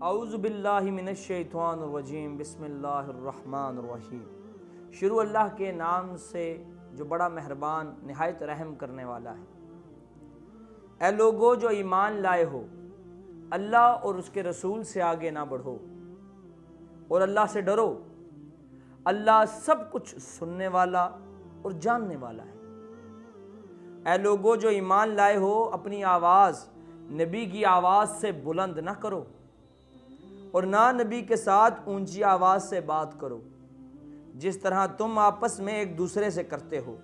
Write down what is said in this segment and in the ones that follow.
اعوذ باللہ من الشیطان الرجیم بسم اللہ الرحمن الرحیم۔ شروع اللہ کے نام سے جو بڑا مہربان نہایت رحم کرنے والا ہے۔ اے لوگو جو ایمان لائے ہو، اللہ اور اس کے رسول سے آگے نہ بڑھو اور اللہ سے ڈرو۔ اللہ سب کچھ سننے والا اور جاننے والا ہے۔ اے لوگو جو ایمان لائے ہو، اپنی آواز نبی کی آواز سے بلند نہ کرو اور نہ نبی کے ساتھ اونچی آواز سے بات کرو، جس طرح تم آپس میں ایک دوسرے سے کرتے ہو۔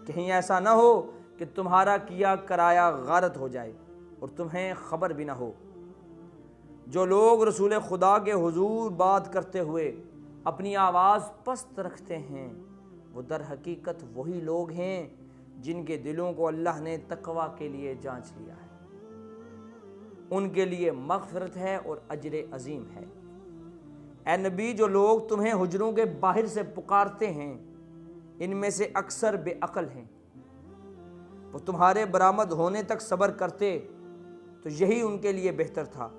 کہیں ایسا نہ ہو کہ تمہارا کیا کرایا غارت ہو جائے اور تمہیں خبر بھی نہ ہو۔ جو لوگ رسول خدا کے حضور بات کرتے ہوئے اپنی آواز پست رکھتے ہیں، وہ در حقیقت وہی لوگ ہیں جن کے دلوں کو اللہ نے تقوی کے لیے جانچ لیا ہے۔ ان کے لیے مغفرت ہے اور اجر عظیم ہے۔ اے نبی، جو لوگ تمہیں حجروں کے باہر سے پکارتے ہیں، ان میں سے اکثر بے عقل ہیں۔ وہ تمہارے برآمد ہونے تک صبر کرتے تو یہی ان کے لیے بہتر تھا۔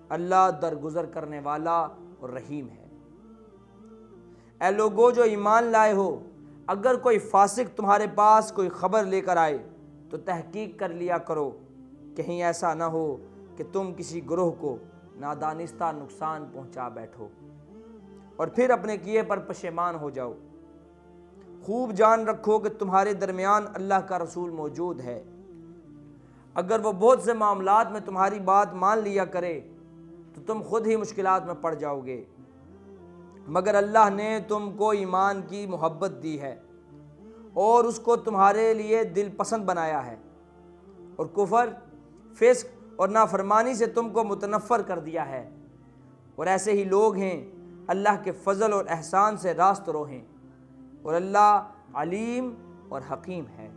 اللہ درگزر کرنے والا اور رحیم ہے۔ اے لوگو جو ایمان لائے ہو، اگر کوئی فاسق تمہارے پاس کوئی خبر لے کر آئے تو تحقیق کر لیا کرو، کہیں ایسا نہ ہو کہ تم کسی گروہ کو نادانستہ نقصان پہنچا بیٹھو اور پھر اپنے کیے پر پشیمان ہو جاؤ۔ خوب جان رکھو کہ تمہارے درمیان اللہ کا رسول موجود ہے۔ اگر وہ بہت سے معاملات میں تمہاری بات مان لیا کرے تو تم خود ہی مشکلات میں پڑ جاؤ گے، مگر اللہ نے تم کو ایمان کی محبت دی ہے اور اس کو تمہارے لیے دل پسند بنایا ہے، اور کفر، فسق اور نافرمانی سے تم کو متنفر کر دیا ہے۔ اور ایسے ہی لوگ ہیں اللہ کے فضل اور احسان سے راست رو ہیں، اور اللہ علیم اور حکیم ہے۔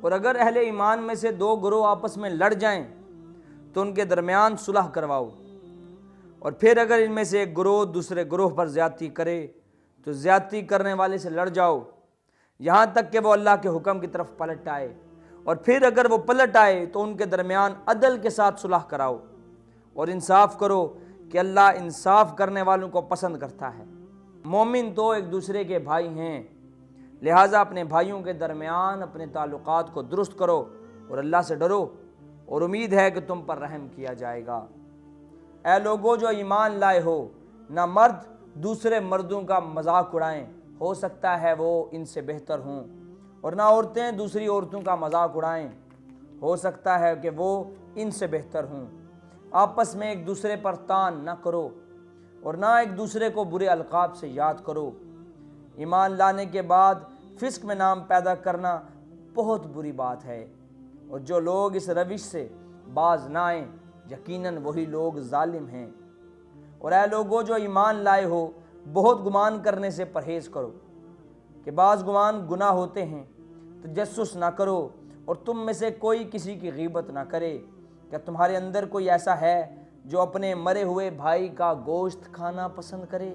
اور اگر اہل ایمان میں سے دو گروہ آپس میں لڑ جائیں تو ان کے درمیان صلح کرواؤ، اور پھر اگر ان میں سے ایک گروہ دوسرے گروہ پر زیادتی کرے تو زیادتی کرنے والے سے لڑ جاؤ یہاں تک کہ وہ اللہ کے حکم کی طرف پلٹ آئے، اور پھر اگر وہ پلٹ آئے تو ان کے درمیان عدل کے ساتھ صلح کراؤ اور انصاف کرو کہ اللہ انصاف کرنے والوں کو پسند کرتا ہے۔ مومن تو ایک دوسرے کے بھائی ہیں، لہٰذا اپنے بھائیوں کے درمیان اپنے تعلقات کو درست کرو اور اللہ سے ڈرو، اور امید ہے کہ تم پر رحم کیا جائے گا۔ اے لوگو جو ایمان لائے ہو، نہ مرد دوسرے مردوں کا مذاق اڑائیں، ہو سکتا ہے وہ ان سے بہتر ہوں، اور نہ عورتیں دوسری عورتوں کا مذاق اڑائیں، ہو سکتا ہے کہ وہ ان سے بہتر ہوں۔ آپس میں ایک دوسرے پر طعن نہ کرو اور نہ ایک دوسرے کو برے القاب سے یاد کرو۔ ایمان لانے کے بعد فسق میں نام پیدا کرنا بہت بری بات ہے، اور جو لوگ اس روش سے باز نہ آئیں یقیناً وہی لوگ ظالم ہیں۔ اور اے لوگو جو ایمان لائے ہو، بہت گمان کرنے سے پرہیز کرو کہ بعض گمان گناہ ہوتے ہیں۔ تجسس نہ کرو اور تم میں سے کوئی کسی کی غیبت نہ کرے۔ کیا تمہارے اندر کوئی ایسا ہے جو اپنے مرے ہوئے بھائی کا گوشت کھانا پسند کرے؟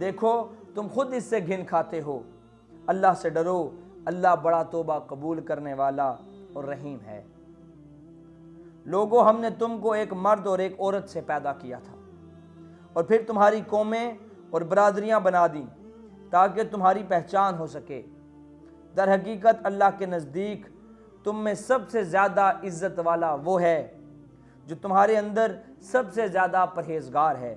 دیکھو تم خود اس سے گھن کھاتے ہو۔ اللہ سے ڈرو، اللہ بڑا توبہ قبول کرنے والا اور رحیم ہے۔ لوگو، ہم نے تم کو ایک مرد اور ایک عورت سے پیدا کیا تھا اور پھر تمہاری قومیں اور برادریاں بنا دیں تاکہ تمہاری پہچان ہو سکے۔ در حقیقت اللہ کے نزدیک تم میں سب سے زیادہ عزت والا وہ ہے جو تمہارے اندر سب سے زیادہ پرہیزگار ہے۔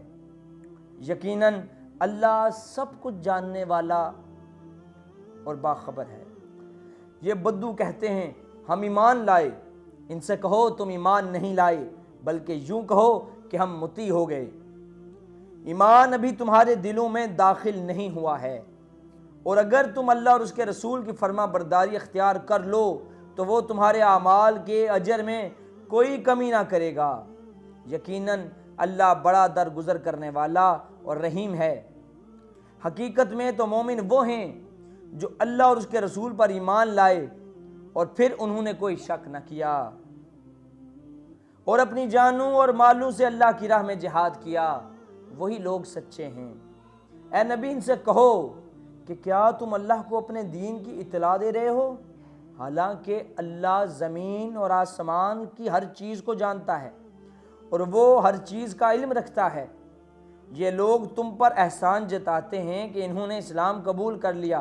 یقیناً اللہ سب کچھ جاننے والا اور باخبر ہے۔ یہ بدو کہتے ہیں ہم ایمان لائے، ان سے کہو تم ایمان نہیں لائے بلکہ یوں کہو کہ ہم مطیع ہو گئے۔ ایمان ابھی تمہارے دلوں میں داخل نہیں ہوا ہے، اور اگر تم اللہ اور اس کے رسول کی فرما برداری اختیار کر لو تو وہ تمہارے اعمال کے اجر میں کوئی کمی نہ کرے گا۔ یقیناً اللہ بڑا درگزر کرنے والا اور رحیم ہے۔ حقیقت میں تو مومن وہ ہیں جو اللہ اور اس کے رسول پر ایمان لائے اور پھر انہوں نے کوئی شک نہ کیا اور اپنی جانوں اور مالوں سے اللہ کی راہ میں جہاد کیا، وہی لوگ سچے ہیں۔ اے نبی، ان سے کہو کہ کیا تم اللہ کو اپنے دین کی اطلاع دے رہے ہو، حالانکہ اللہ زمین اور آسمان کی ہر چیز کو جانتا ہے اور وہ ہر چیز کا علم رکھتا ہے۔ یہ لوگ تم پر احسان جتاتے ہیں کہ انہوں نے اسلام قبول کر لیا،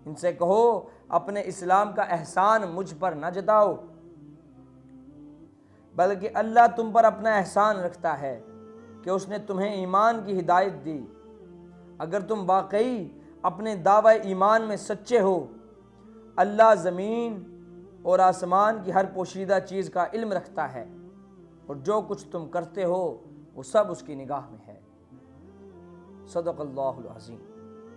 ان سے کہو اپنے اسلام کا احسان مجھ پر نہ جتاؤ، بلکہ اللہ تم پر اپنا احسان رکھتا ہے کہ اس نے تمہیں ایمان کی ہدایت دی۔ اگر تم واقعی اپنے دعوی ایمان میں سچے ہو، اللہ زمین اور آسمان کی ہر پوشیدہ چیز کا علم رکھتا ہے، اور جو کچھ تم کرتے ہو وہ سب اس کی نگاہ میں ہے۔ صدق اللہ العظیم۔